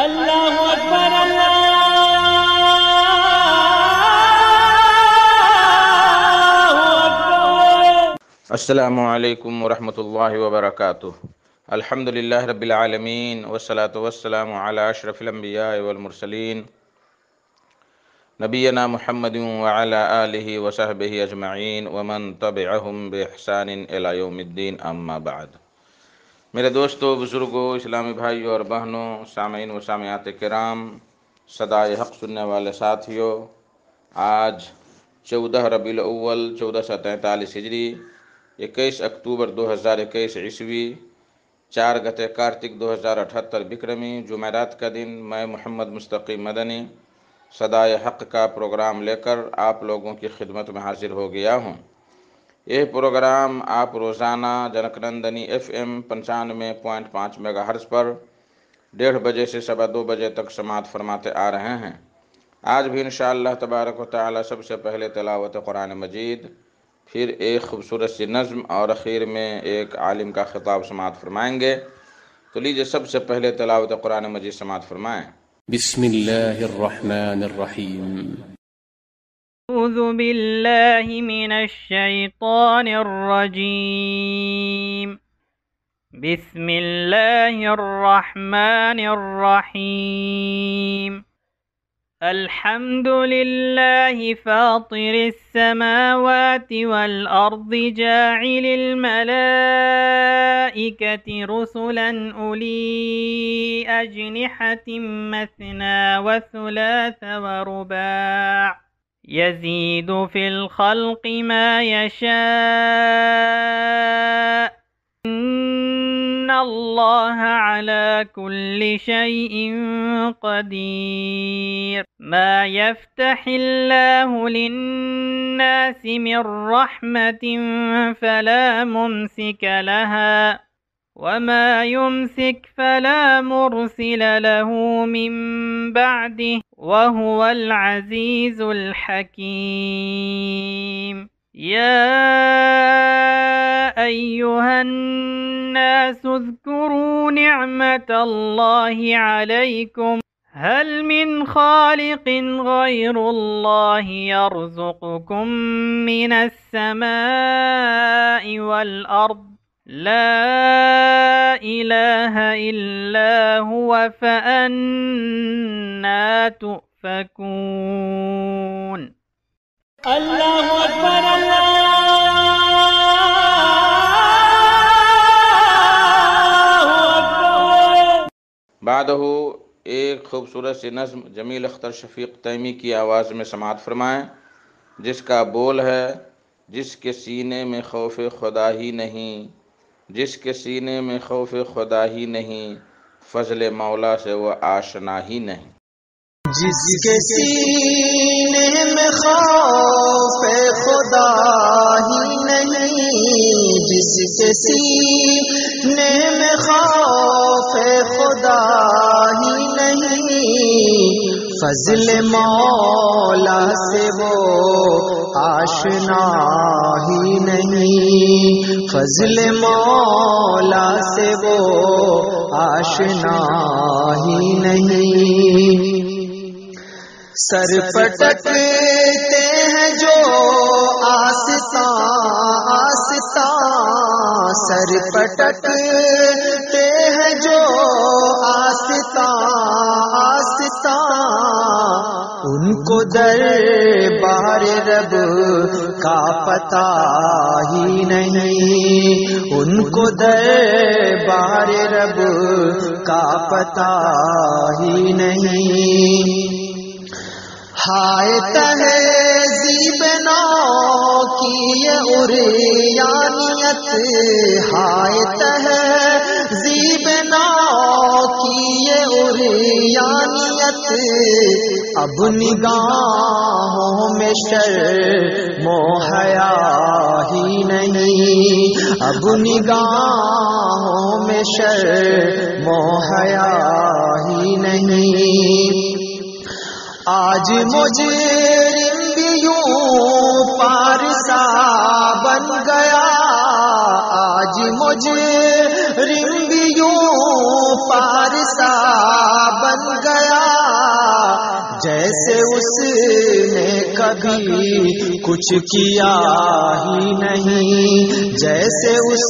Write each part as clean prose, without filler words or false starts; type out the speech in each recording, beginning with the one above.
اللہ اکبر اللہ اکبر۔ السلام علیکم ورحمۃ اللہ وبرکاتہ۔ الحمدللہ رب العالمین والصلاة والسلام علی اشرف الانبیاء والمرسلین نبینا محمد وعلی آلہ وصحبہ اجمعین ومن تبعہم بإحسان الی یوم الدین، اما بعد۔ میرے دوستو، بزرگوں، اسلامی بھائیوں اور بہنوں، سامعین و سامعات کرام، صدائے حق سننے والے ساتھیوں، آج 14 ربیع الاول 1443 ہجری، 21 اکتوبر 2021 عیسوی، 4 گتے کارتک 2078 بکرمی، جمعرات کا دن، میں محمد مستقیم مدنی صدائے حق کا پروگرام لے کر آپ لوگوں کی خدمت میں حاضر ہو گیا ہوں۔ یہ پروگرام آپ روزانہ Janak Nandini F M 95.5 mega hertz پر 1:30 بجے سے 2:15 بجے تک سماعت فرماتے آ رہے ہیں۔ آج بھی انشاءاللہ تبارک و تعالی سب سے پہلے تلاوت قرآن مجید، پھر ایک خوبصورت سی نظم اور اخیر میں ایک عالم کا خطاب سماعت فرمائیں گے۔ تو لیجئے سب سے پہلے تلاوت قرآن مجید سماعت فرمائیں۔ بسم اللہ الرحمن الرحیم۔ اعوذ باللہ من الشیطان الرجیم، بسم اللہ الرحمن الرحیم۔ الحمد للہ فاطر السماوات والارض جاعل الملائکۃ رسلا اولی اجنحۃ مثنی وثلاث ورباع یزید فی الخلق ما یشاء ان اللہ علی کل شیء قدیر۔ ما یفتح اللہ للناس من رحمت فلا ممسک لها وما يمسك فلا مرسل له من بعده وهو العزيز الحكيم۔ يا أيها الناس اذكروا نعمة الله عليكم هل من خالق غير الله يرزقكم من السماء والأرض لا إله إلا هو فأنا تؤفكون۔ اللہ اکبر اللہ اکبر۔ بعدہ ایک خوبصورت سی نظم جمیل اختر شفیق تیمی کی آواز میں سماعت فرمائیں، جس کا بول ہے: جس کے سینے میں خوف خدا ہی نہیں، جس کے سینے میں خوف خدا ہی نہیں، فضل مولا سے وہ آشنا ہی نہیں۔ جس کے سینے میں خوف خدا ہی نہیں، جس کے سینے میں خوف خدا ہی نہیں، فضل مولا سے وہ آشنا ہی نہیں، فضل مولا سے وہ آشنا ہی نہیں۔ سر پٹکتے ہیں جو آستان آستان، سر پٹکتے ہیں جو آستان آستان، ان کو دربار رب کا پتہ ہی نہیں، ان کو دربار رب کا پتہ ہی نہیں۔ ہائے تہذیب نو کی یہ عریانیت، ہائے تہذیب نو کی یہ عریانیت، اب نگاہوں میں شرم و حیا ہی نہیں، اب نگاہوں میں شرم و حیا ہی نہیں۔ آج مجرم بھی یوں پارسا بن گیا، آج مجرم بھی یوں پارسا بن جیسے اس نے کبھی کچھ کیا ہی نہیں، جیسے اس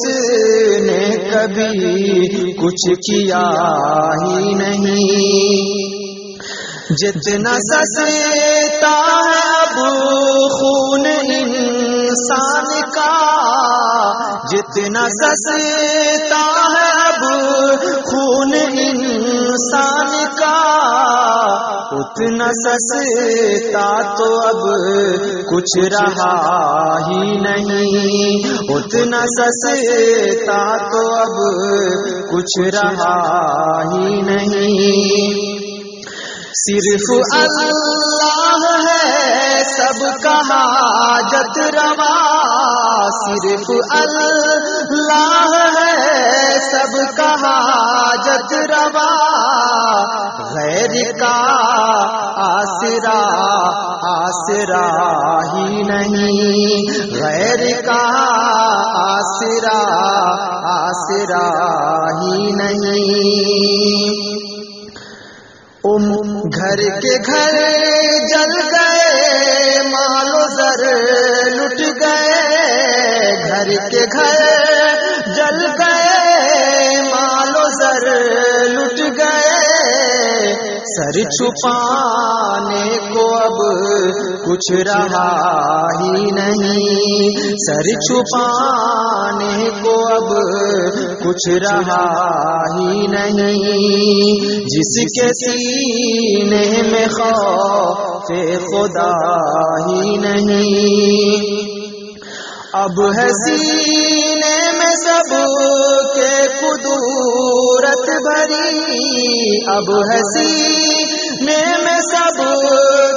نے کبھی کچھ کیا ہی نہیں۔ جتنا سستا ہے اب خون انسان کا، جتنا سستا ہے اب خون انسان کا، اتنا سستا تو اب کچھ رہا ہی نہیں، اتنا سستا تو اب کچھ رہا ہی نہیں۔ صرف اللہ ہے سب کا حاجت روا، صرف اللہ ہے سب کا حاجت روا، غیر کا آسرا آسرا ہی نہیں، غیر کا آسرا آسرا ہی نہیں۔ گھر کے گھر جل گئے، مال و زر لٹ گئے، گھر کے گھر جل گئے، مال و زر لٹ گئے، سر چھپانے کو اب کچھ رہا ہی نہیں، سر چھپانے کو اب کچھ رہا ہی نہیں۔ جس کے سینے میں خوف خدا ہی نہیں، اب ہے سینے میں سب کے قدرت بھری، اب ہے سینے میں سب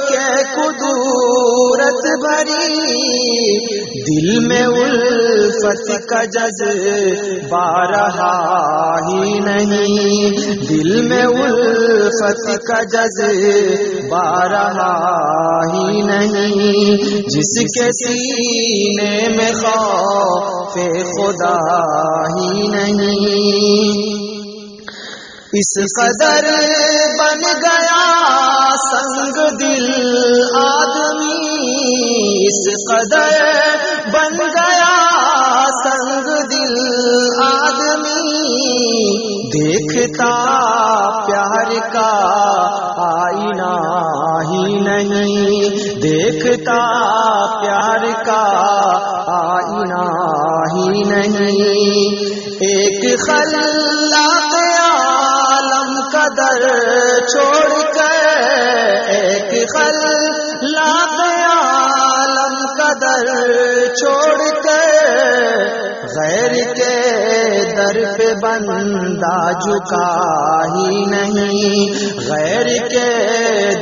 کے قدرت بھری، دل میں الفت کا جذبہ رہا ہی نہیں، دل میں الفت کا جذبہ رہا ہی نہیں۔ جس کے سینے میں خوف خدا ہی نہیں، اس قدر بن گیا سنگ دل آدمی، اس قدر بن گیا سنگ دل آدمی، دیکھتا پیار کا آئینہ ہی نہیں، دیکھتا پیار کا آئینہ ہی نہیں۔ ایک خلاق عالم کا در چھوڑ کر، ایک خلاق عالم کا در چھوڑ کر، غیر کے در پہ بندہ جھکا ہی نہیں، غیر کے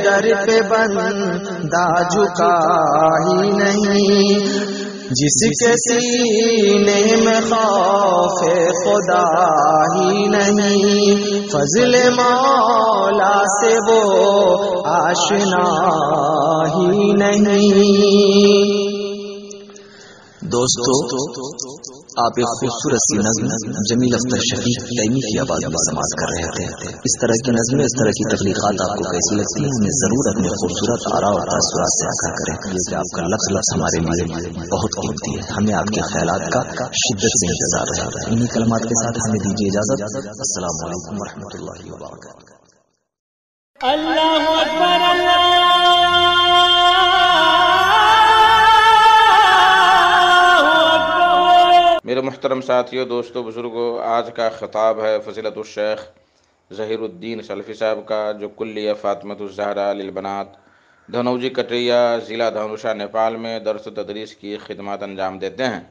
در پہ بندہ جھکا ہی نہیں۔ جس کے سینے میں خوف خدا ہی نہیں، فضل مولا سے وہ آشنا ہی نہیں۔ دوستو، آپ ایک خوبصورت سی نظم جمیل اختر شفیق تیمی کی آواز میں سماعت کر رہے تھے۔ اس طرح کی نظمیں، اس طرح کی تخلیقات آپ کو کیسی لگتی ہیں، انہیں ضرور اپنے خوبصورت آراء اور تاثرات سے آگاہ کریں، کیونکہ آپ کا لفظ ہمارے لیے بہت قیمتی ہے۔ ہمیں آپ کے خیالات کا شدت سے انتظار رہے گا۔ انہی کلمات کے ساتھ ہمیں دیجیے اجازت۔ السلام علیکم ورحمۃ اللہ وبرکاتہ۔ اللہ اکبر، اللہ میرے محترم ساتھیوں، دوستوں، بزرگوں، آج کا خطاب ہے فضیلت الشیخ ظہیر الدین سلفی صاحب کا، جو کلیہ فاطمۃ الزہرا للبنات دھنوجی کٹریا ضلع دھنوشا نیپال میں درس و تدریس کی خدمات انجام دیتے ہیں۔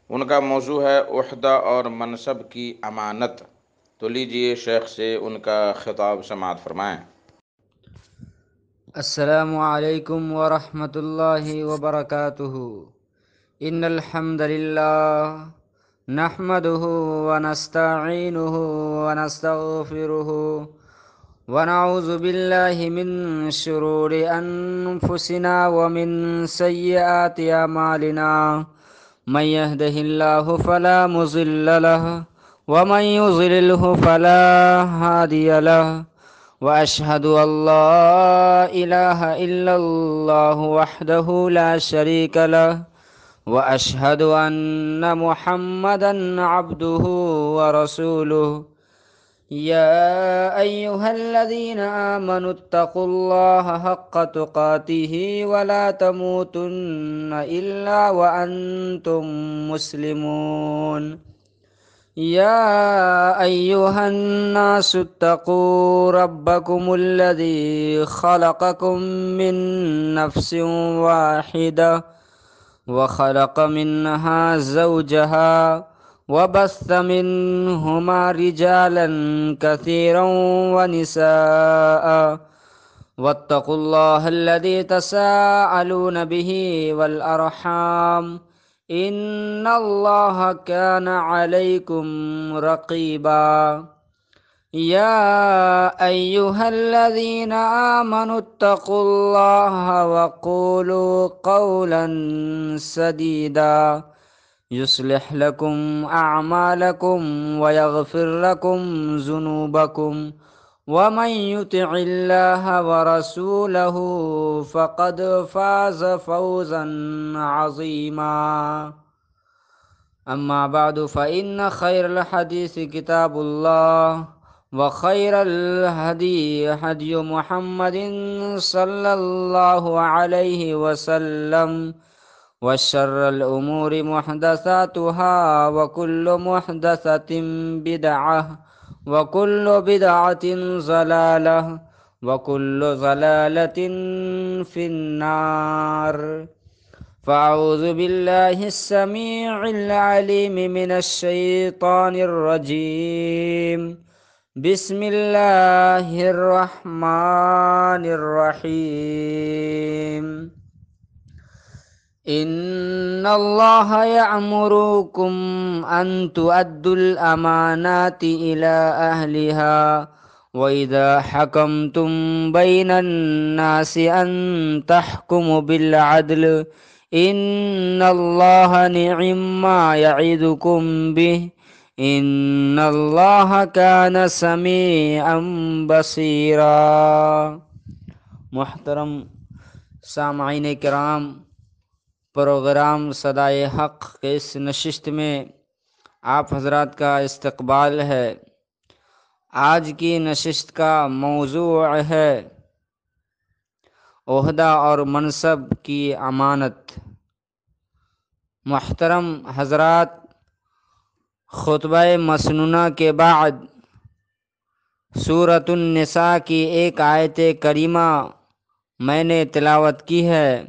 ان کا موضوع ہے عہدہ اور منصب کی امانت۔ تو لیجئے شیخ سے ان کا خطاب سماعت فرمائیں۔ السلام علیکم ورحمۃ اللہ وبرکاتہ۔ ان الحمد للہ نحمده ونستعینه ونستغفره ونعوذ باللہ من شرور انفسنا ومن سیئات اعمالنا، من يهده الله فلا مضل له ومن يضلله فلا هادي له، وأشهد أن لا إله إلا الله وحده لا شريك له وأشهد أن محمدا عبده ورسوله يا أيها الذين آمنوا اتقوا الله حق تقاته ولا تموتن إلا وأنتم مسلمون يا أيها الناس اتقوا ربكم الذي خلقكم من نفس واحدة وخلق منها زوجها وبث منهما رجالا كثيرا ونساء واتقوا الله الذي تساءلون به والأرحام إن الله كان عليكم رقيبا يا أيها الذين آمنوا اتقوا الله وقولوا قولا سديدا يصلح لكم أعمالكم ويغفر لكم ذنوبكم ومن يطع الله ورسوله فقد فاز فوزا عظيما أما بعد فإن خير الحديث كتاب الله وخير الهدي هدي محمد صلى الله عليه وسلم وشر الأمور محدثاتها وكل محدثة بدعة وكل بدعة ضلالة وكل ضلالة في النار فأعوذ بالله السميع العليم من الشيطان الرجيم بسم الله الرحمن الرحيم إن الله يأمركم أن تؤدوا الأمانات إلى أهلها وإذا حكمتم بين الناس أن تحكموا بالعدل إن الله نعم ما يعظكم به إن الله كان سميعا بصيرا۔ محترم سامعین کرام، پروگرام صدائے حق کے اس نشست میں آپ حضرات کا استقبال ہے۔ آج کی نشست کا موضوع ہے عہدہ اور منصب کی امانت۔ محترم حضرات، خطبہ مسنونہ کے بعد سورۃ النساء کی ایک آیت کریمہ میں نے تلاوت کی ہے۔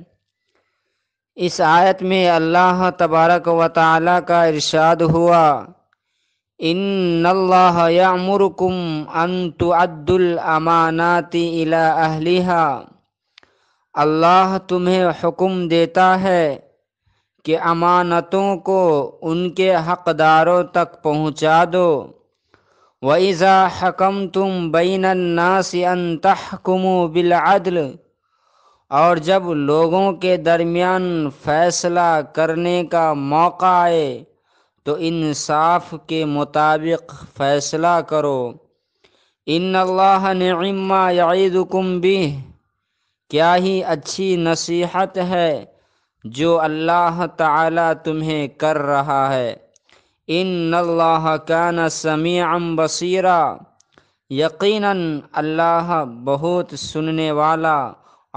اس آیت میں اللہ تبارک و تعالی کا ارشاد ہوا، ان اللہ یأمرکم ان تؤدوا الامانات الی اہلہا۔ اللہ تمہیں حکم دیتا ہے کہ امانتوں کو ان کے حقداروں تک پہنچا دو۔ وَإِذَا حَكَمْتُمْ بَيْنَ النَّاسِ أَن تَحْكُمُوا بِالْعَدْلِ، اور جب لوگوں کے درمیان فیصلہ کرنے کا موقع آئے تو انصاف کے مطابق فیصلہ کرو۔ ان اللہ نعم ما یعظکم بہ، کیا ہی اچھی نصیحت ہے جو اللہ تعالی تمہیں کر رہا ہے۔ ان اللہ کان سمیعا بصیرا، یقیناً اللہ بہت سننے والا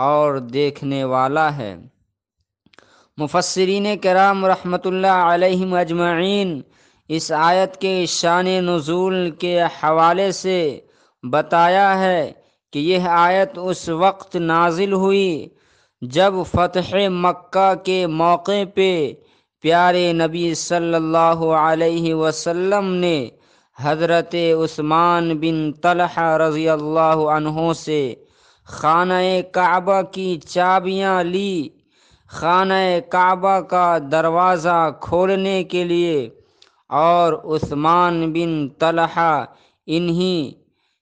اور دیکھنے والا ہے۔ مفسرین کرام رحمۃ اللہ علیہم اجمعین اس آیت کے شان نزول کے حوالے سے بتایا ہے کہ یہ آیت اس وقت نازل ہوئی جب فتح مکہ کے موقع پہ پیارے نبی صلی اللہ علیہ وسلم نے حضرت عثمان بن طلحہ رضی اللہ عنہ سے خانہ کعبہ کی چابیاں لی۔ خانہ کعبہ کا دروازہ کھولنے کے لیے، اور عثمان بن طلحہ انہیں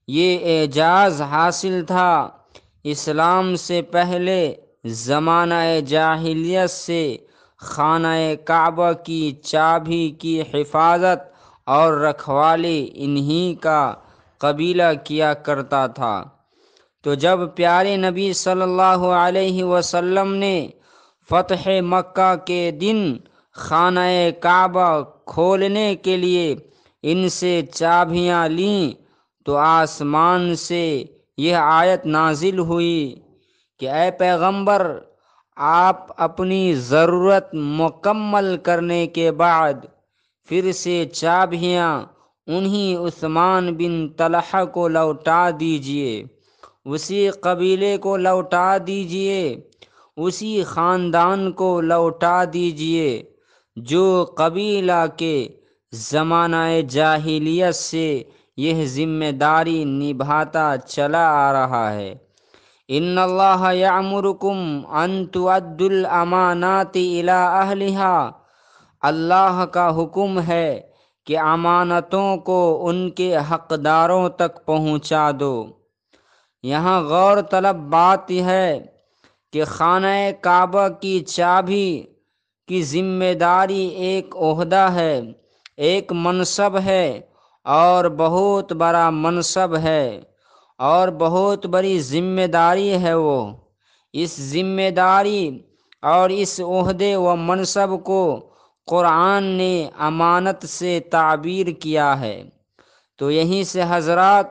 یہ اعزاز حاصل تھا۔ اسلام سے پہلے زمانہ جاہلیت سے خانہ کعبہ کی چابی کی حفاظت اور رکھوالی انہی کا قبیلہ کیا کرتا تھا۔ تو جب پیارے نبی صلی اللہ علیہ وسلم نے فتح مکہ کے دن خانہ کعبہ کھولنے کے لیے ان سے چابیاں لیں تو آسمان سے یہ آیت نازل ہوئی کہ اے پیغمبر، آپ اپنی ضرورت مکمل کرنے کے بعد پھر سے چابیاں انہی عثمان بن طلحہ کو لوٹا دیجئے، اسی قبیلے کو لوٹا دیجئے، اسی خاندان کو لوٹا دیجئے جو قبیلہ کے زمانہ جاہلیت سے یہ ذمہ داری نبھاتا چلا آ رہا ہے۔ ان اللہ یامرکم ان تؤدوا الامانات الی اہلہا، اللہ کا حکم ہے کہ امانتوں کو ان کے حقداروں تک پہنچا دو۔ یہاں غور طلب بات ہے کہ خانہ کعبہ کی چابی کی ذمہ داری ایک عہدہ ہے، ایک منصب ہے، اور بہت بڑا منصب ہے اور بہت بڑی ذمہ داری ہے۔ وہ اس ذمہ داری اور اس عہدے و منصب کو قرآن نے امانت سے تعبیر کیا ہے۔ تو یہیں سے حضرات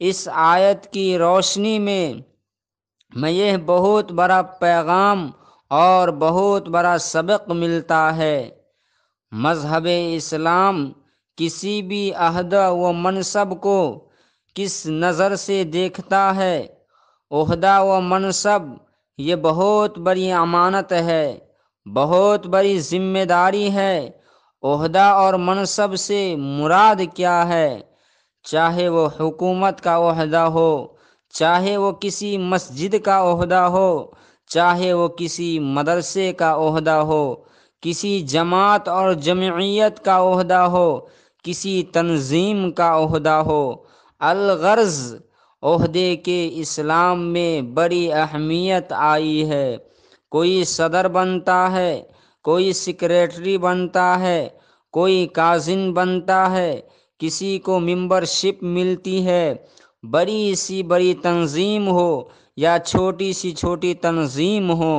اس آیت کی روشنی میں یہ بہت بڑا پیغام اور بہت بڑا سبق ملتا ہے۔ مذہب اسلام کسی بھی عہدہ و منصب کو کس نظر سے دیکھتا ہے؟ عہدہ و منصب یہ بہت بڑی امانت ہے، بہت بڑی ذمہ داری ہے۔ عہدہ اور منصب سے مراد کیا ہے؟ چاہے وہ حکومت کا عہدہ ہو، چاہے وہ کسی مسجد کا عہدہ ہو، چاہے وہ کسی مدرسے کا عہدہ ہو، کسی جماعت اور جمعیت کا عہدہ ہو، کسی تنظیم کا عہدہ ہو، الغرض عہدے کے اسلام میں بڑی اہمیت آئی ہے۔ کوئی صدر بنتا ہے، کوئی سیکریٹری بنتا ہے، کوئی کاظم بنتا ہے، کسی کو ممبرشپ ملتی ہے۔ بڑی سی بڑی تنظیم ہو یا چھوٹی سی چھوٹی تنظیم ہو،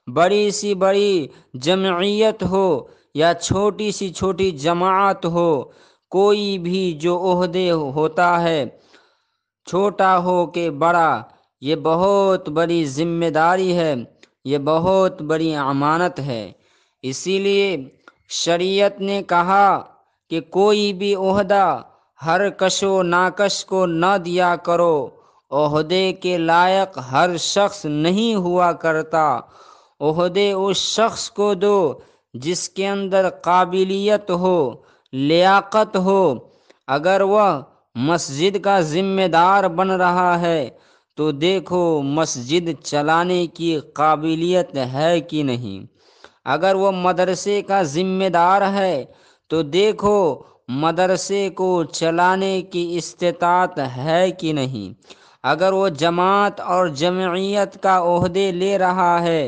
بڑی سی بڑی جمعیت ہو یا چھوٹی سی چھوٹی جماعت ہو، کوئی بھی جو عہدے ہوتا ہے، چھوٹا ہو کہ بڑا، یہ بہت بڑی ذمہ داری ہے، یہ بہت بڑی امانت ہے۔ اسی لیے شریعت نے کہا کہ کوئی بھی عہدہ ہر کش و ناکش کو نہ دیا کرو۔ عہدے کے لائق ہر شخص نہیں ہوا کرتا، عہدے اس شخص کو دو جس کے اندر قابلیت ہو، لیاقت ہو۔ اگر وہ مسجد کا ذمہ دار بن رہا ہے تو دیکھو مسجد چلانے کی قابلیت ہے کہ نہیں۔ اگر وہ مدرسے کا ذمہ دار ہے تو دیکھو مدرسے کو چلانے کی استطاعت ہے کہ نہیں۔ اگر وہ جماعت اور جمعیت کا عہدے لے رہا ہے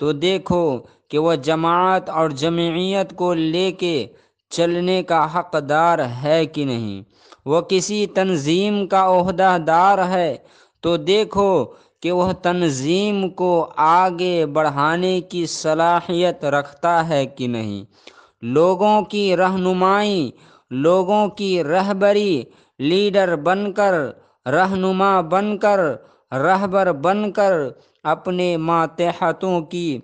تو دیکھو کہ وہ جماعت اور جمعیت کو لے کے چلنے کا حقدار ہے کہ نہیں۔ وہ کسی تنظیم کا عہدہ دار ہے تو دیکھو کہ وہ تنظیم کو آگے بڑھانے کی صلاحیت رکھتا ہے کہ نہیں۔ لوگوں کی رہنمائی، لوگوں کی رہبری، لیڈر بن کر، رہنما بن کر، رہبر بن کر اپنے ماتحتوں کی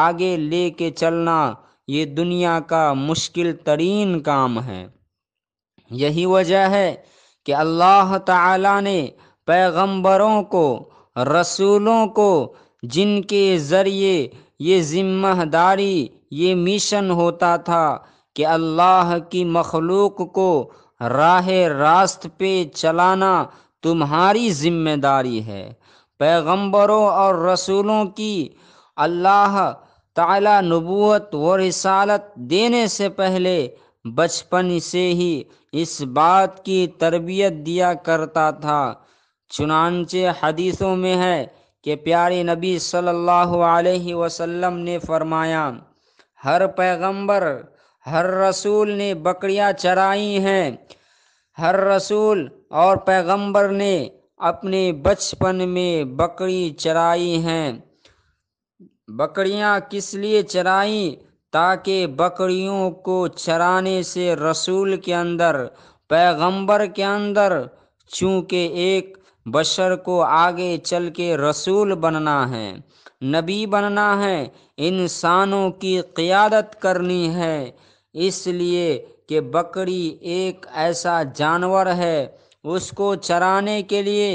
آگے لے کے چلنا یہ دنیا کا مشکل ترین کام ہے۔ یہی وجہ ہے کہ اللہ تعالیٰ نے پیغمبروں کو، رسولوں کو، جن کے ذریعے یہ ذمہ داری، یہ میشن ہوتا تھا کہ اللہ کی مخلوق کو راہ راست پہ چلانا تمہاری ذمہ داری ہے۔ پیغمبروں اور رسولوں کی اللہ تعالیٰ نبوت و رسالت دینے سے پہلے بچپن سے ہی اس بات کی تربیت دیا کرتا تھا۔ چنانچہ حدیثوں میں ہے کہ پیارے نبی صلی اللہ علیہ وسلم نے فرمایا، ہر پیغمبر، ہر رسول نے بکریاں چرائی ہیں، ہر رسول اور پیغمبر نے اپنے بچپن میں بکری چرائی ہیں۔ بکریاں کس لیے چرائیں؟ تاکہ بکریوں کو چرانے سے رسول کے اندر، پیغمبر کے اندر، چونکہ ایک بشر کو آگے چل کے رسول بننا ہے، نبی بننا ہے، انسانوں کی قیادت کرنی ہے، اس لیے کہ بکری ایک ایسا جانور ہے، اس کو چرانے کے لیے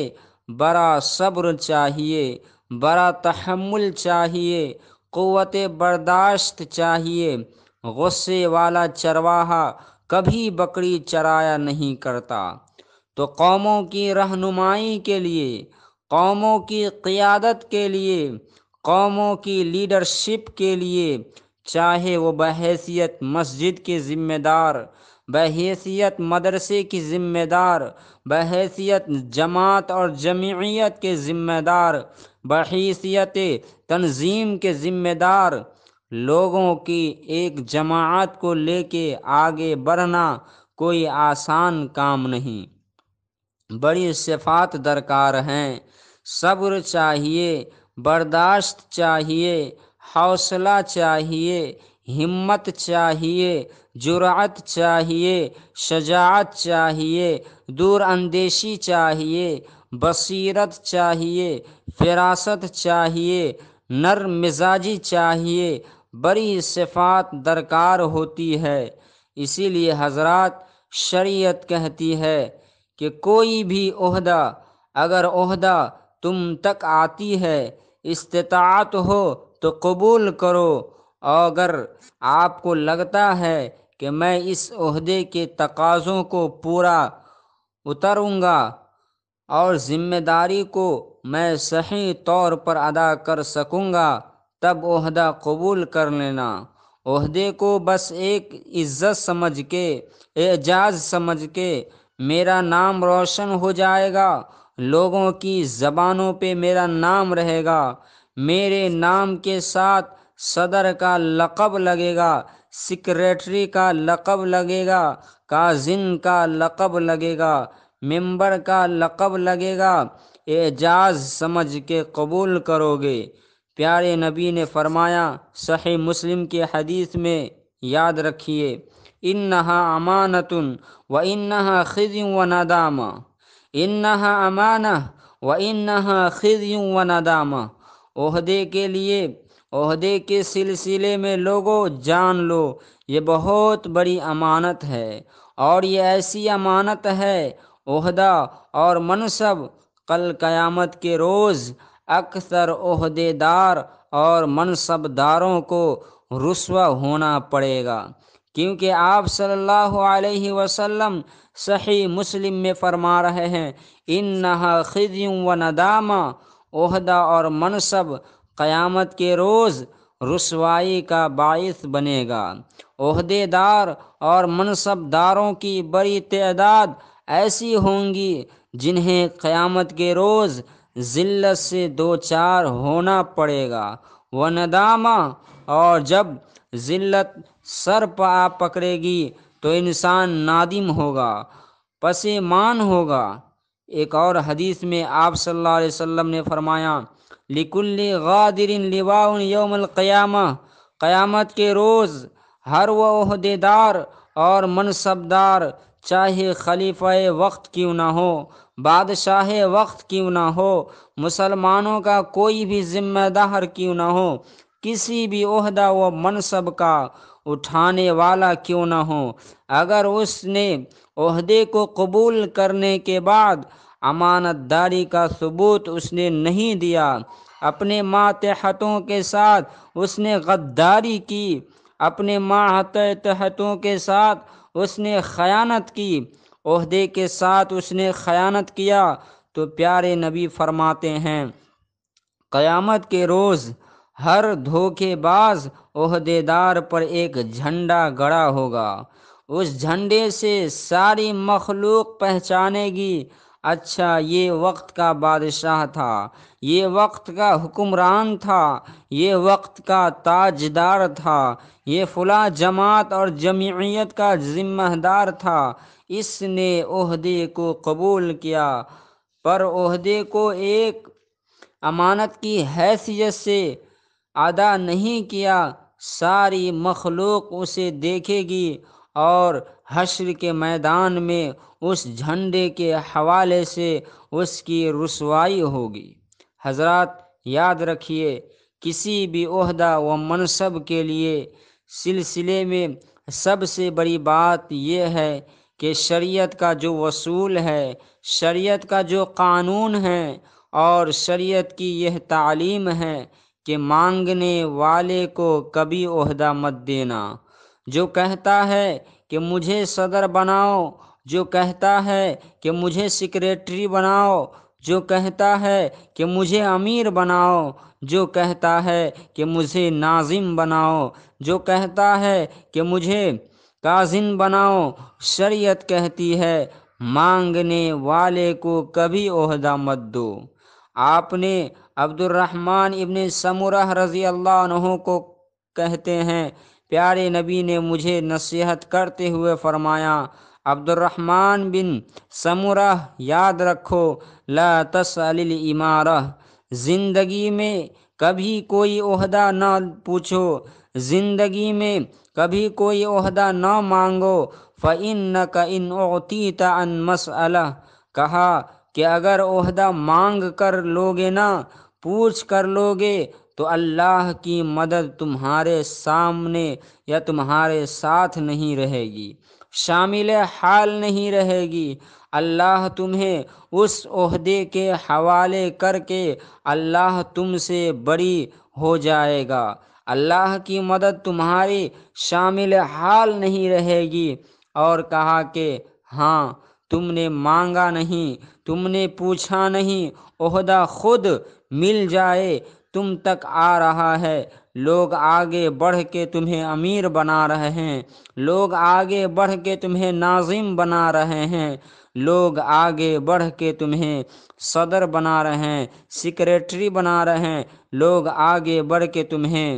بڑا صبر چاہیے، بڑا تحمل چاہیے، قوت برداشت چاہیے۔ غصے والا چرواہا کبھی بکری چرایا نہیں کرتا۔ تو قوموں کی رہنمائی کے لیے، قوموں کی قیادت کے لیے، قوموں کی لیڈرشپ کے لیے، چاہے وہ بحیثیت مسجد کے ذمہ دار، بحیثیت مدرسے کی ذمہ دار، بحیثیت جماعت اور جمعیت کے ذمہ دار، بحیثیت تنظیم کے ذمہ دار، لوگوں کی ایک جماعت کو لے کے آگے بڑھنا کوئی آسان کام نہیں، بڑی صفات درکار ہیں۔ صبر چاہیے، برداشت چاہیے، حوصلہ چاہیے، ہمت چاہیے، جرأت چاہیے، شجاعت چاہیے، دور اندیشی چاہیے، بصیرت چاہیے، فراست چاہیے، نرم مزاجی چاہیے، بڑی صفات درکار ہوتی ہے۔ اسی لیے حضرات شریعت کہتی ہے کہ کوئی بھی عہدہ، اگر عہدہ تم تک آتی ہے، استطاعت ہو تو قبول کرو، اور اگر آپ کو لگتا ہے کہ میں اس عہدے کے تقاضوں کو پورا اتروں گا اور ذمہ داری کو میں صحیح طور پر ادا کر سکوں گا، تب عہدہ قبول کر لینا۔ عہدے کو بس ایک عزت سمجھ کے، اعزاز سمجھ کے میرا نام روشن ہو جائے گا، لوگوں کی زبانوں پہ میرا نام رہے گا، میرے نام کے ساتھ صدر کا لقب لگے گا، سیکریٹری کا لقب لگے گا، کاظم کا لقب لگے گا، ممبر کا لقب لگے گا، اعزاز سمجھ کے قبول کرو گے۔ پیارے نبی نے فرمایا صحیح مسلم کی حدیث میں، یاد رکھیے، انہا امانۃ و انہا خزی و ندامہ، انہا امانہ و انہا خزی و ندامہ۔ عہدے کے لیے، عہدے کے سلسلے میں لوگوں جان لو، یہ بہت بڑی امانت ہے، اور یہ ایسی امانت ہے، عہدہ اور منصب کل قیامت کے روز اکثر عہدے دار اور منصب داروں کو رسوا ہونا پڑے گا، کیونکہ آپ صلی اللہ علیہ وسلم صحیح مسلم میں فرما رہے ہیں، انہا خزی و ندامہ، عہدہ اور منصب قیامت کے روز رسوائی کا باعث بنے گا۔ عہدے دار اور منصب داروں کی بڑی تعداد ایسی ہوں گی جنہیں قیامت کے روز ذلت سے دوچار ہونا پڑے گا، وہ ندامہ، اور جب ذلت سر پہ آ پکڑے گی تو انسان نادم ہوگا، پشیمان ہوگا۔ ایک اور حدیث میں آپ صلی اللہ علیہ وسلم نے فرمایا، لِكُلِّ غَادِرٍ لِوَاءٌ یوم القیامہ، قیامت کے روز ہر وہ عہدے دار اور منصب دار، چاہے خلیفہ وقت کیوں نہ ہو، بادشاہ وقت کیوں نہ ہو، مسلمانوں کا کوئی بھی ذمہ دار کیوں نہ ہو، کسی بھی عہدہ و منصب کا اٹھانے والا کیوں نہ ہو، اگر اس نے عہدے کو قبول کرنے کے بعد امانت داری کا ثبوت اس نے نہیں دیا، اپنے ماتحتوں کے ساتھ اس نے غداری کی، اپنے ماتحتوں کے ساتھ اس نے خیانت کی، عہدے کے ساتھ اس نے خیانت کیا، تو پیارے نبی فرماتے ہیں قیامت کے روز ہر دھوکے باز عہدے دار پر ایک جھنڈا گڑا ہوگا، اس جھنڈے سے ساری مخلوق پہچانے گی، اچھا یہ وقت کا بادشاہ تھا، یہ وقت کا حکمران تھا، یہ وقت کا تاجدار تھا، یہ فلاں جماعت اور جمعیت کا ذمہ دار تھا، اس نے عہدے کو قبول کیا، پر عہدے کو ایک امانت کی حیثیت سے ادا نہیں کیا، ساری مخلوق اسے دیکھے گی اور حشر کے میدان میں اس جھنڈے کے حوالے سے اس کی رسوائی ہوگی۔ حضرات یاد رکھیے، کسی بھی عہدہ و منصب کے لیے سلسلے میں سب سے بڑی بات یہ ہے کہ شریعت کا جو اصول ہے، شریعت کا جو قانون ہے اور شریعت کی یہ تعلیم ہے کہ مانگنے والے کو کبھی عہدہ مت دینا۔ جو کہتا ہے کہ مجھے صدر بناؤ، جو کہتا ہے کہ مجھے سیکریٹری بناؤ، جو کہتا ہے کہ مجھے امیر بناؤ، جو کہتا ہے کہ مجھے ناظم بناؤ، جو کہتا ہے کہ مجھے کاظم بناؤ، شریعت کہتی ہے مانگنے والے کو کبھی عہدہ مت دو۔ آپ نے عبد الرحمن ابن سمرہ رضی اللہ عنہ کو کہتے ہیں، پیارے نبی نے مجھے نصیحت کرتے ہوئے فرمایا، عبد الرحمن بن سمرہ یاد رکھو، لا تسأل الامارہ، زندگی میں کبھی کوئی عہدہ نہ پوچھو، زندگی میں کبھی کوئی عہدہ نہ مانگو، فإنک ان اعطیت عن مسئلہ، کہا کہ اگر عہدہ مانگ کر لوگے نا، پوچھ کر لوگے، تو اللہ کی مدد تمہارے سامنے یا تمہارے ساتھ نہیں رہے گی، شامل حال نہیں رہے گی۔ اللہ تمہیں اس عہدے کے حوالے کر کے اللہ تم سے بری ہو جائے گا، اللہ کی مدد تمہاری شامل حال نہیں رہے گی۔ اور کہا کہ ہاں، تم نے مانگا نہیں، تم نے پوچھا نہیں، عہدہ خود مل جائے تم تک آ رہا ہے، لوگ آگے بڑھ کے تمہیں امیر بنا رہے ہیں، لوگ آگے بڑھ کے تمہیں ناظم بنا رہے ہیں، لوگ آگے بڑھ کے تمہیں صدر بنا رہے ہیں، سیکریٹری بنا رہے ہیں، لوگ آگے بڑھ کے تمہیں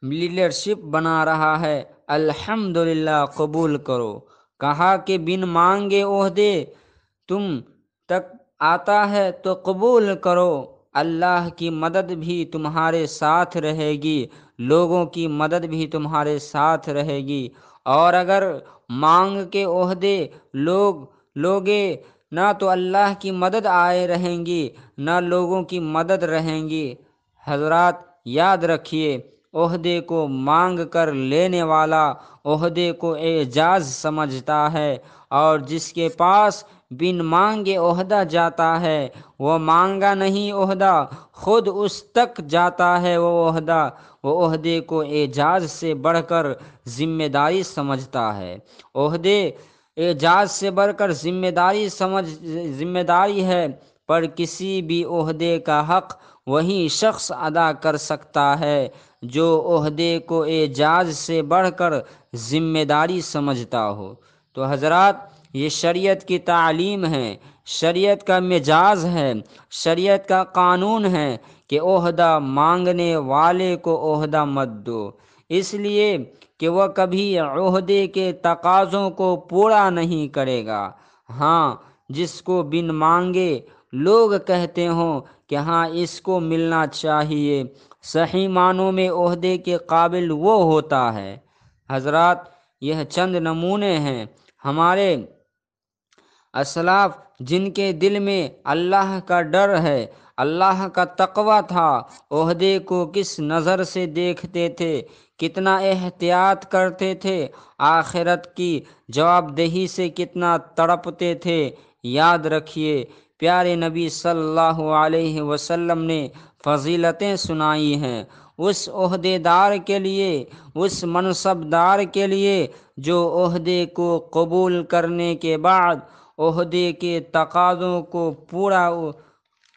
لیڈرشپ بنا رہا ہے، الحمدللہ قبول کرو۔ کہا کہ بن مانگے عہدے تم تک آتا ہے تو قبول کرو، اللہ کی مدد بھی تمہارے ساتھ رہے گی، لوگوں کی مدد بھی تمہارے ساتھ رہے گی۔ اور اگر مانگ کے عہدے لوگے نہ تو اللہ کی مدد آئے رہیں گی، نہ لوگوں کی مدد رہیں گی۔ حضرات یاد رکھیے، عہدے کو مانگ کر لینے والا عہدے کو اعزاز سمجھتا ہے، اور جس کے پاس بن مانگے عہدہ جاتا ہے، وہ مانگا نہیں عہدہ خود اس تک جاتا ہے، وہ عہدے کو اعزاز سے بڑھ کر ذمہ داری سمجھتا ہے۔ عہدے اعزاز سے بڑھ کر ذمہ داری ہے، پر کسی بھی عہدے کا حق وہی شخص ادا کر سکتا ہے جو عہدے کو اعزاز سے بڑھ کر ذمہ داری سمجھتا ہو۔ تو حضرات، یہ شریعت کی تعلیم ہے، شریعت کا مزاج ہے، شریعت کا قانون ہے کہ عہدہ مانگنے والے کو عہدہ مت دو، اس لیے کہ وہ کبھی عہدے کے تقاضوں کو پورا نہیں کرے گا۔ ہاں، جس کو بن مانگے لوگ کہتے ہوں کہ ہاں اس کو ملنا چاہیے، صحیح معنوں میں عہدے کے قابل وہ ہوتا ہے۔ حضرات، یہ چند نمونے ہیں ہمارے اسلاف جن کے دل میں اللہ کا ڈر ہے، اللہ کا تقوی تھا، عہدے کو کس نظر سے دیکھتے تھے، کتنا احتیاط کرتے تھے، آخرت کی جواب دہی سے کتنا تڑپتے تھے۔ یاد رکھیے، پیارے نبی صلی اللہ علیہ وسلم نے فضیلتیں سنائی ہیں اس عہدے دار کے لیے، اس منصب دار کے لیے جو عہدے کو قبول کرنے کے بعد عہدے کے تقاضوں کو پورا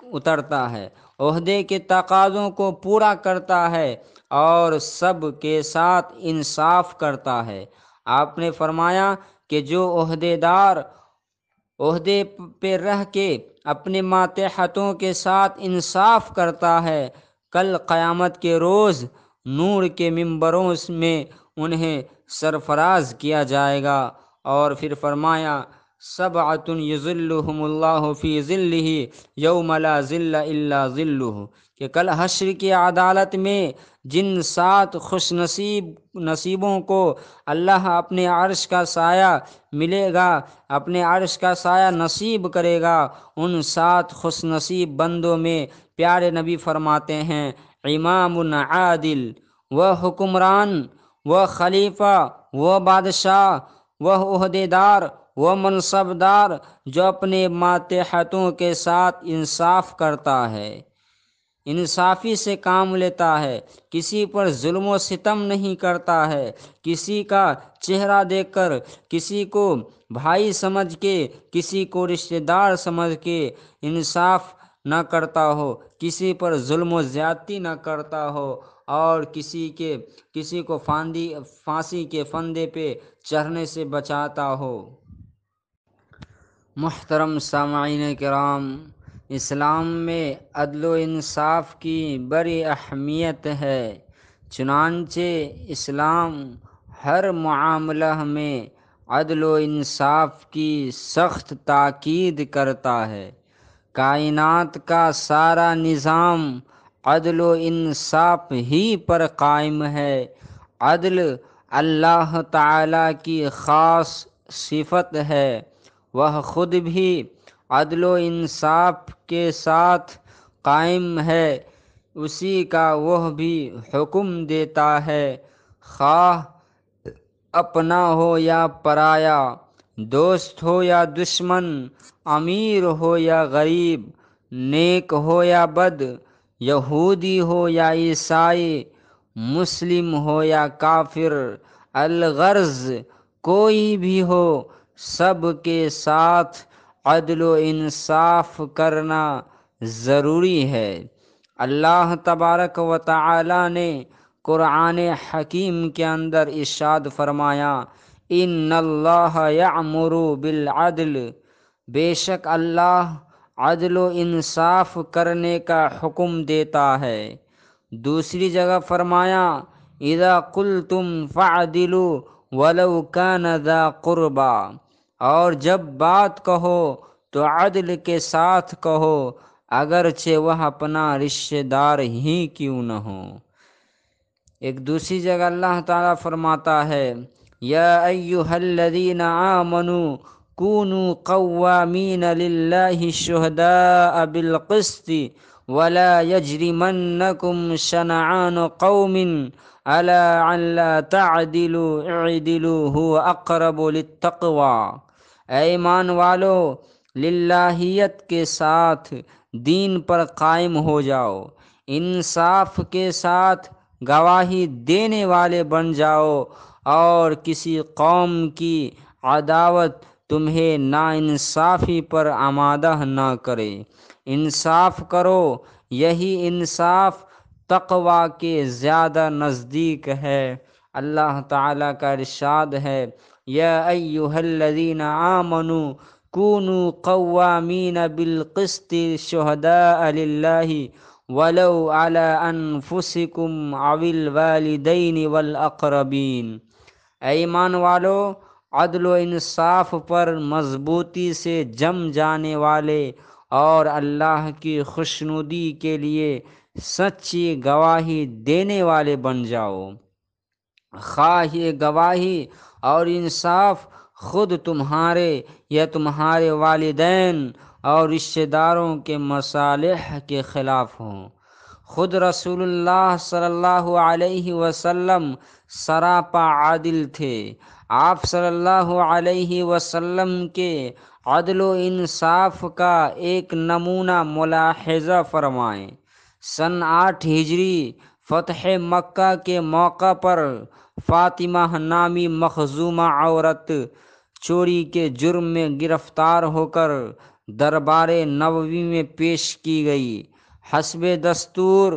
اترتا ہے، عہدے کے تقاضوں کو پورا کرتا ہے اور سب کے ساتھ انصاف کرتا ہے۔ آپ نے فرمایا کہ جو عہدے دار عہدے پہ رہ کے اپنے ماتحتوں کے ساتھ انصاف کرتا ہے، کل قیامت کے روز نور کے منبروں میں انہیں سرفراز کیا جائے گا۔ اور پھر فرمایا سبعۃ یظلہم اللہ فی ظلہ یوم لا ظل الا ظلہ، کہ کل حشر کی عدالت میں جن 7 خوش نصیبوں کو اللہ اپنے عرش کا سایہ ملے گا، اپنے عرش کا سایہ نصیب کرے گا، ان 7 خوش نصیب بندوں میں پیارے نبی فرماتے ہیں امام عادل، وہ حکمران، وہ خلیفہ، وہ بادشاہ، وہ عہدیدار، وہ منصبدار جو اپنے ماتحتوں کے ساتھ انصاف کرتا ہے، انصافی سے کام لیتا ہے، کسی پر ظلم و ستم نہیں کرتا ہے، کسی کا چہرہ دیکھ کر کسی کو بھائی سمجھ کے کسی کو رشتہ دار سمجھ کے انصاف نہ کرتا ہو، کسی پر ظلم و زیادتی نہ کرتا ہو، اور کسی کو پھانسی کے پھندے پہ چڑھنے سے بچاتا ہو۔ محترم سامعین کرام، اسلام میں عدل و انصاف کی بڑی اہمیت ہے، چنانچہ اسلام ہر معاملہ میں عدل و انصاف کی سخت تاکید کرتا ہے۔ کائنات کا سارا نظام عدل و انصاف ہی پر قائم ہے۔ عدل اللہ تعالیٰ کی خاص صفت ہے، وہ خود بھی عدل و انصاف کے ساتھ قائم ہے، اسی کا وہ بھی حکم دیتا ہے، خواہ اپنا ہو یا پرایا، دوست ہو یا دشمن، امیر ہو یا غریب، نیک ہو یا بد، یہودی ہو یا عیسائی، مسلم ہو یا کافر، الغرض کوئی بھی ہو، سب کے ساتھ عدل و انصاف کرنا ضروری ہے۔ اللہ تبارک و تعالی نے قرآن حکیم کے اندر ارشاد فرمایا ان اللہ یأمر بالعدل، بے شک اللہ عدل و انصاف کرنے کا حکم دیتا ہے۔ دوسری جگہ فرمایا اذا قلتم فاعدلوا ولو کان ذا قربا، اور جب بات کہو تو عدل کے ساتھ کہو اگرچہ وہ اپنا رشتہ دار ہی کیوں نہ ہو۔ ایک دوسری جگہ اللہ تعالیٰ فرماتا ہے یا ایھا الذین آمنوا کونوا قوامین للہ شہداء بالقسط ولا یجرمنکم شنعان قوم علی الا تعدلوا اعدلوا هو اقرب للتقوی، اے ایمان والو للہیت کے ساتھ دین پر قائم ہو جاؤ، انصاف کے ساتھ گواہی دینے والے بن جاؤ، اور کسی قوم کی عداوت تمہیں ناانصافی پر آمادہ نہ کرے، انصاف کرو، یہی انصاف تقوی کے زیادہ نزدیک ہے۔ اللہ تعالیٰ کا ارشاد ہے یا ایھا الذین آمنوا کونوا قوامین بالقسط شہداء للہ ولو علی انفسکم او الوالدین والاقربین، اے ایمان والو عدل و انصاف پر مضبوطی سے جم جانے والے اور اللہ کی خوشنودی کے لیے سچی گواہی دینے والے بن جاؤ، خواہ یہ گواہی اور انصاف خود تمہارے یا تمہارے والدین اور رشتہ داروں کے مصالح کے خلاف ہوں۔ خود رسول اللہ صلی اللہ علیہ وسلم سراپا عادل تھے۔ آپ صلی اللہ علیہ وسلم کے عدل و انصاف کا ایک نمونہ ملاحظہ فرمائیں۔ سن 8 ہجری فتح مکہ کے موقع پر فاطمہ نامی مخزومہ عورت چوری کے جرم میں گرفتار ہو کر دربار نبوی میں پیش کی گئی۔ حسب دستور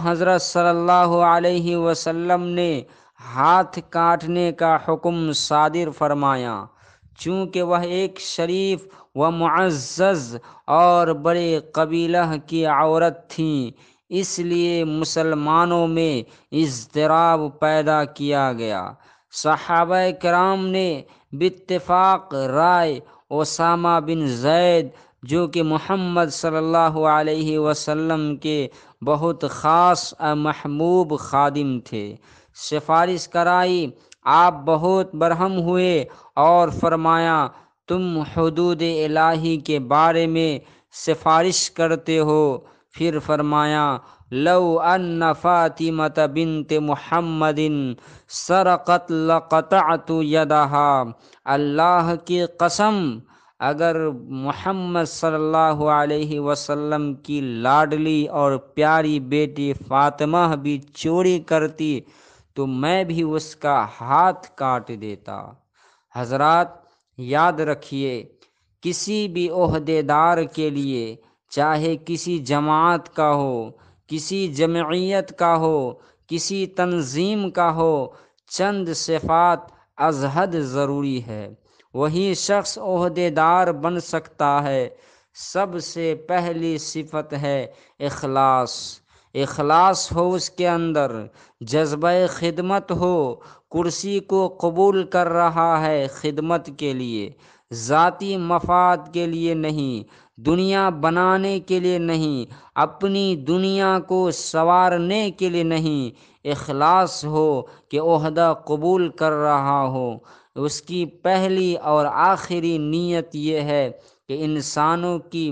حضرت صلی اللہ علیہ وسلم نے ہاتھ کاٹنے کا حکم صادر فرمایا۔ چونکہ وہ ایک شریف و معزز اور بڑے قبیلہ کی عورت تھیں، اس لیے مسلمانوں میں اضطراب پیدا کیا گیا۔ صحابہ کرام نے باتفاق رائے اسامہ بن زید جو کہ محمد صلی اللہ علیہ وسلم کے بہت خاص اور محبوب خادم تھے۔ سفارش کرائی، آپ بہت برہم ہوئے اور فرمایا تم حدود الہی کے بارے میں سفارش کرتے ہو۔ پھر فرمایا لو ان فاطمۃ بنت محمد سرقت لقطعت یدہا، اللہ کی قسم اگر محمد صلی اللہ علیہ وسلم کی لاڈلی اور پیاری بیٹی فاطمہ بھی چوری کرتی تو میں بھی اس کا ہاتھ کاٹ دیتا۔ حضرات یاد رکھیے، کسی بھی عہدے دار کے لیے، چاہے کسی جماعت کا ہو، کسی جمعیت کا ہو، کسی تنظیم کا ہو، چند صفات از حد ضروری ہے، وہی شخص عہدے دار بن سکتا ہے۔ سب سے پہلی صفت ہے اخلاص۔ اخلاص ہو اس کے اندر، جذبہ خدمت ہو، کرسی کو قبول کر رہا ہے خدمت کے لیے، ذاتی مفاد کے لیے نہیں، دنیا بنانے کے لیے نہیں، اپنی دنیا کو سنوارنے کے لیے نہیں، اخلاص ہو کہ عہدہ قبول کر رہا ہو۔ اس کی پہلی اور آخری نیت یہ ہے کہ انسانوں کی،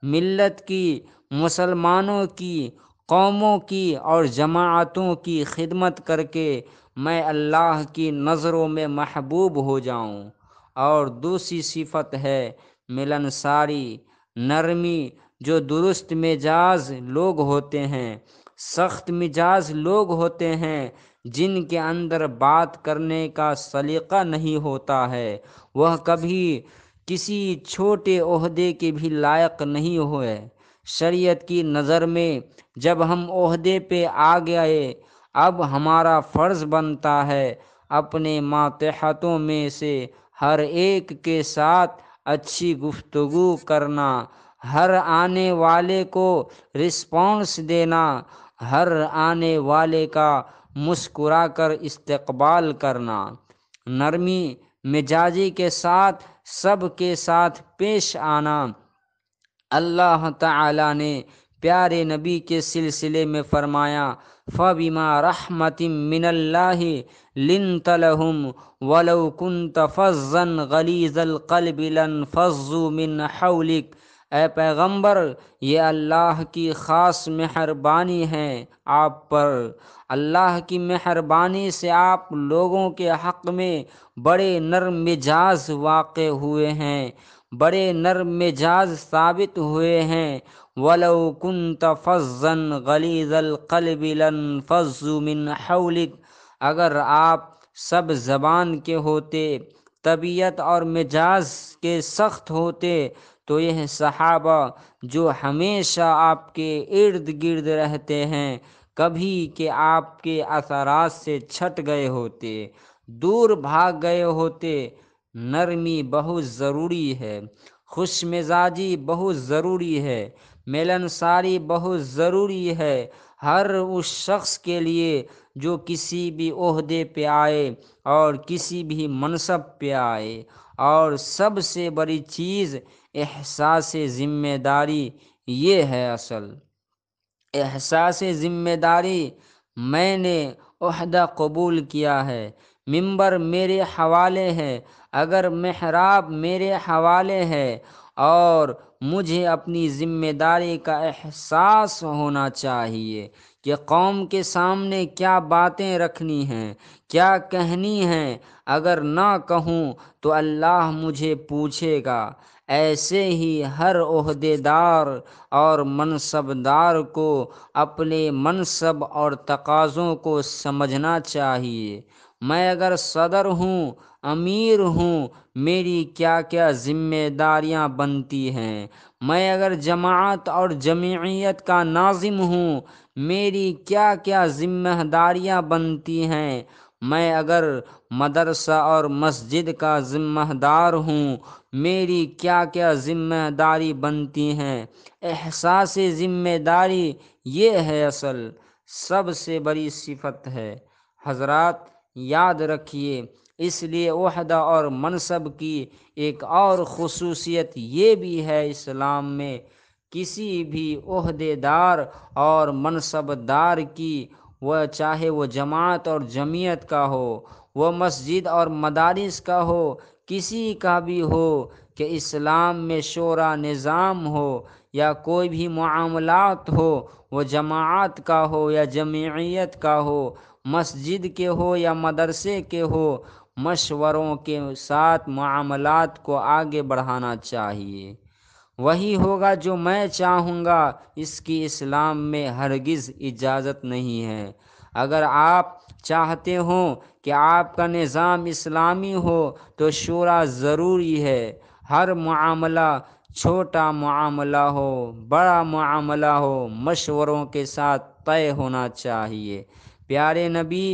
ملت کی، مسلمانوں کی، قوموں کی اور جماعتوں کی خدمت کر کے میں اللہ کی نظروں میں محبوب ہو جاؤں۔ اور دوسری صفت ہے ملنساری، نرمی۔ جو درست مزاج لوگ ہوتے ہیں، سخت مزاج لوگ ہوتے ہیں، جن کے اندر بات کرنے کا سلیقہ نہیں ہوتا ہے، وہ کبھی کسی چھوٹے عہدے کے بھی لائق نہیں ہوئے۔ شریعت کی نظر میں جب ہم عہدے پہ آ گئے، اب ہمارا فرض بنتا ہے اپنے ماتحتوں میں سے ہر ایک کے ساتھ اچھی گفتگو کرنا، ہر آنے والے کو رسپانس دینا، ہر آنے والے کا مسکرا کر استقبال کرنا، نرمی مزاجی کے ساتھ سب کے ساتھ پیش آنا۔ اللہ تعالی نے پیارے نبی کے سلسلے میں فرمایا فَبِمَا رَحْمَةٍ مِّنَ اللَّهِ لِنْتَ لَهُمْ وَلَوْ كُنْتَ فَظًّا غَلِيظَ الْقَلْبِ لَانفَضُّوا مِنْ حَوْلِكَ۔ اے پیغمبر، یہ اللہ کی خاص مہربانی ہے آپ پر۔ اللہ کی مہربانی سے آپ لوگوں کے حق میں بڑے نرم مزاج واقع ہوئے ہیں، بڑے نرم مزاج ثابت ہوئے ہیں۔ وَلَوْ كُنْتَ فَظًّا غَلِيظَ الْقَلْبِ لَانفَضُّوا مِنْ حَوْلِكَ، اگر آپ سب زبان کے ہوتے، طبیعت اور مزاج کے سخت ہوتے تو یہ صحابہ جو ہمیشہ آپ کے ارد گرد رہتے ہیں کبھی کہ آپ کے اثرات سے چھٹ گئے ہوتے، دور بھاگ گئے ہوتے۔ نرمی بہت ضروری ہے، خوش مزاجی بہت ضروری ہے، ملنساری بہت ضروری ہے ہر اس شخص کے لیے جو کسی بھی عہدے پہ آئے اور کسی بھی منصب پہ آئے۔ اور سب سے بڑی چیز احساس ذمہ داری، یہ ہے اصل احساس ذمہ داری۔ میں نے عہدہ قبول کیا ہے، ممبر میرے حوالے ہے، اگر محراب میرے حوالے ہے، اور مجھے اپنی ذمہ داری کا احساس ہونا چاہیے کہ قوم کے سامنے کیا باتیں رکھنی ہیں، کیا کہنی ہیں۔ اگر نہ کہوں تو اللہ مجھے پوچھے گا۔ ایسے ہی ہر عہدے دار اور منصب دار کو اپنے منصب اور تقاضوں کو سمجھنا چاہیے۔ میں اگر صدر ہوں، امیر ہوں، میری کیا کیا ذمہ داریاں بنتی ہیں۔ میں اگر جماعت اور جمعیت کا ناظم ہوں، میری کیا کیا ذمہ داریاں بنتی ہیں۔ میں اگر مدرسہ اور مسجد کا ذمہ دار ہوں، میری کیا کیا ذمہ داری بنتی ہیں۔ احساس ذمہ داری یہ ہے اصل سب سے بڑی صفت ہے۔ حضرات یاد رکھیے، اس لیے عہدہ اور منصب کی ایک اور خصوصیت یہ بھی ہے اسلام میں، کسی بھی عہدے دار اور منصب دار کی، وہ چاہے وہ جماعت اور جمعیت کا ہو، وہ مسجد اور مدارس کا ہو، کسی کا بھی ہو، کہ اسلام میں شورا نظام ہو یا کوئی بھی معاملات ہو، وہ جماعت کا ہو یا جمعیت کا ہو، مسجد کے ہو یا مدرسے کے ہو، مشوروں کے ساتھ معاملات کو آگے بڑھانا چاہیے۔ وہی ہوگا جو میں چاہوں گا، اس کی اسلام میں ہرگز اجازت نہیں ہے۔ اگر آپ چاہتے ہوں کہ آپ کا نظام اسلامی ہو تو شورا ضروری ہے۔ ہر معاملہ، چھوٹا معاملہ ہو بڑا معاملہ ہو، مشوروں کے ساتھ طے ہونا چاہیے۔ پیارے نبی،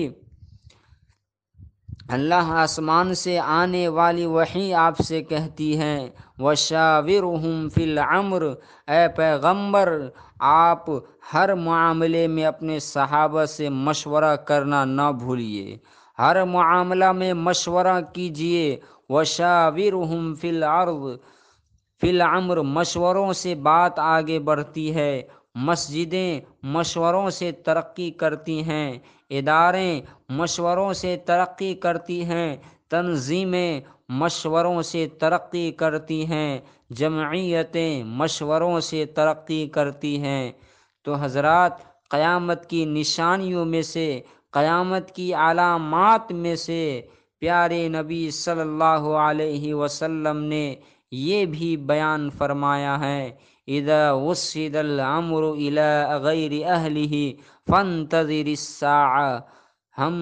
اللہ آسمان سے آنے والی وحی آپ سے کہتی ہے وَشَاوِرْهُمْ فِي الْأَمْرِ، اے پیغمبر آپ ہر معاملے میں اپنے صحابہ سے مشورہ کرنا نہ بھولیے، ہر معاملہ میں مشورہ کیجیے۔ وَشَاوِرْهُمْ فِي الْأَمْرِ، مشوروں سے بات آگے بڑھتی ہے۔ مسجدیں مشوروں سے ترقی کرتی ہیں، ادارے مشوروں سے ترقی کرتی ہیں، تنظیمیں مشوروں سے ترقی کرتی ہیں، جمعیتیں مشوروں سے ترقی کرتی ہیں۔ تو حضرات، قیامت کی نشانیوں میں سے، قیامت کی علامات میں سے پیارے نبی صلی اللہ علیہ وسلم نے یہ بھی بیان فرمایا ہے اذا وسد الامر الى غیر اہلہ فانتظر الساعہ۔ ہم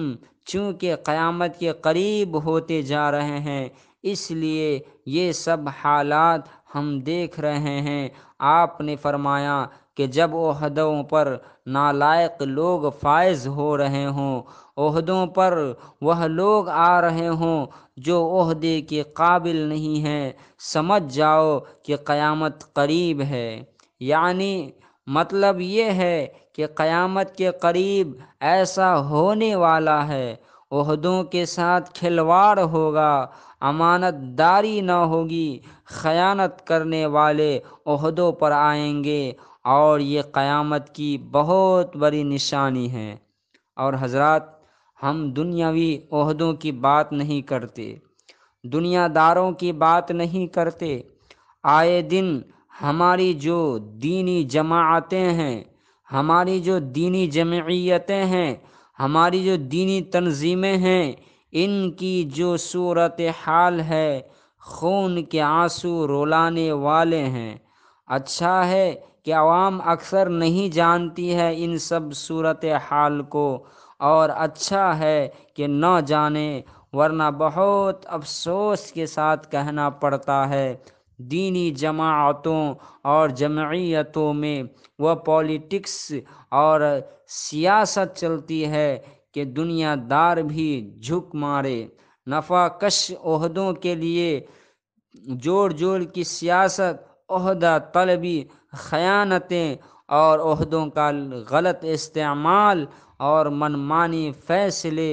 چونکہ قیامت کے قریب ہوتے جا رہے ہیں، اس لیے یہ سب حالات ہم دیکھ رہے ہیں۔ آپ نے فرمایا کہ جب عہدوں پر نالائق لوگ فائز ہو رہے ہوں، عہدوں پر وہ لوگ آ رہے ہوں جو عہدے کے قابل نہیں ہیں، سمجھ جاؤ کہ قیامت قریب ہے۔ یعنی مطلب یہ ہے کہ قیامت کے قریب ایسا ہونے والا ہے، عہدوں کے ساتھ کھلواڑ ہوگا، امانت داری نہ ہوگی، خیانت کرنے والے عہدوں پر آئیں گے، اور یہ قیامت کی بہت بڑی نشانی ہے۔ اور حضرات، ہم دنیاوی عہدوں کی بات نہیں کرتے، دنیا داروں کی بات نہیں کرتے۔ آئے دن ہماری جو دینی جماعتیں ہیں، ہماری جو دینی جمعیتیں ہیں، ہماری جو دینی تنظیمیں ہیں، ان کی جو صورت حال ہے، خون کے آنسو رلانے والے ہیں۔ اچھا ہے کہ عوام اکثر نہیں جانتی ہے ان سب صورت حال کو، اور اچھا ہے کہ نہ جانیں، ورنہ بہت افسوس کے ساتھ کہنا پڑتا ہے دینی جماعتوں اور جمعیتوں میں وہ پولیٹکس اور سیاست چلتی ہے کہ دنیا دار بھی جھک مارے، نفع کش عہدوں کے لیے جوڑ جوڑ کی سیاست، عہدہ طلبی، خیانتیں اور عہدوں کا غلط استعمال اور منمانی فیصلے،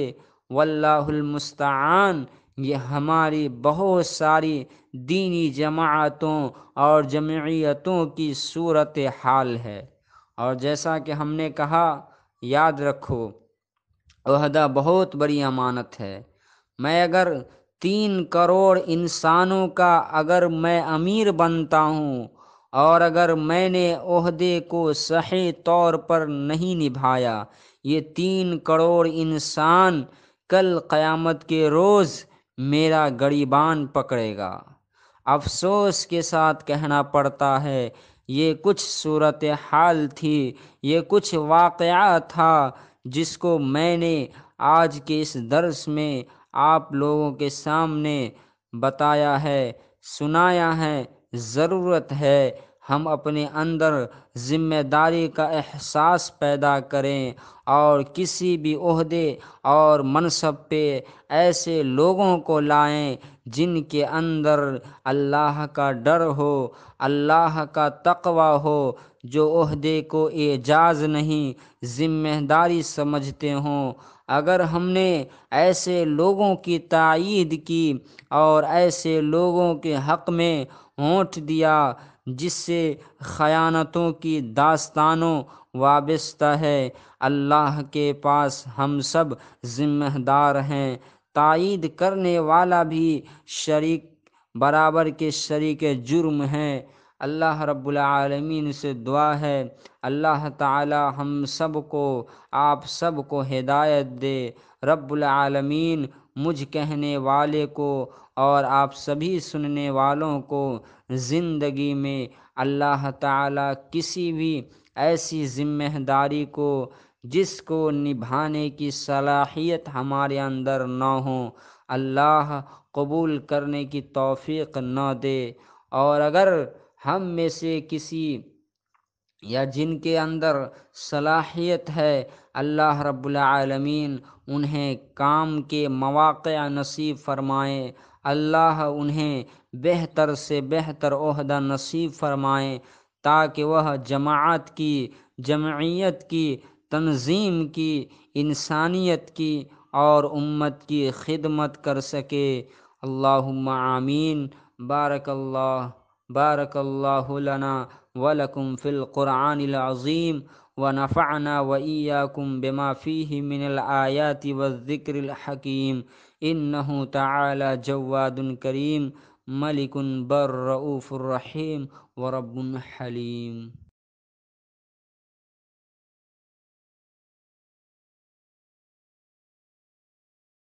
واللہ المستعان۔ یہ ہماری بہت ساری دینی جماعتوں اور جمعیتوں کی صورت حال ہے۔ اور جیسا کہ ہم نے کہا، یاد رکھو عہدہ بہت بڑی امانت ہے۔ میں اگر 3 کروڑ انسانوں کا اگر میں امیر بنتا ہوں، اور اگر میں نے عہدے کو صحیح طور پر نہیں نبھایا، یہ 3 کروڑ انسان کل قیامت کے روز میرا گریبان پکڑے گا۔ افسوس کے ساتھ کہنا پڑتا ہے یہ کچھ صورت حال تھی، یہ کچھ واقعہ تھا جس کو میں نے آج کے اس درس میں آپ لوگوں کے سامنے بتایا ہے، سنایا ہے۔ ضرورت ہے ہم اپنے اندر ذمہ داری کا احساس پیدا کریں، اور کسی بھی عہدے اور منصب پہ ایسے لوگوں کو لائیں جن کے اندر اللہ کا ڈر ہو، اللہ کا تقوی ہو، جو عہدے کو اعجاز نہیں ذمہ داری سمجھتے ہوں۔ اگر ہم نے ایسے لوگوں کی تائید کی اور ایسے لوگوں کے حق میں ہونٹ دیا جس سے خیانتوں کی داستانوں وابستہ ہے، اللہ کے پاس ہم سب ذمہ دار ہیں۔ تائید کرنے والا بھی شریک برابر کے شریک جرم ہے۔ اللہ رب العالمین سے دعا ہے اللہ تعالی ہم سب کو آپ سب کو ہدایت دے۔ رب العالمین مجھ کہنے والے کو اور آپ سبھی سننے والوں کو زندگی میں اللہ تعالی کسی بھی ایسی ذمہ داری کو جس کو نبھانے کی صلاحیت ہمارے اندر نہ ہو، اللہ قبول کرنے کی توفیق نہ دے۔ اور اگر ہم میں سے کسی یا جن کے اندر صلاحیت ہے، اللہ رب العالمین انہیں کام کے مواقع نصیب فرمائے، اللہ انہیں بہتر سے بہتر عہدہ نصیب فرمائے تاکہ وہ جماعت کی، جمعیت کی، تنظیم کی، انسانیت کی اور امت کی خدمت کر سکے۔ اللہم آمین۔ بارک اللہ لنا ولکم فی القرآن العظیم ونفعنا وإیاکم بما فیہ من الآیات والذکر الحکیم انہ تعالی جواد کریم ملک بر رؤوف الرحیم ورب حلیم۔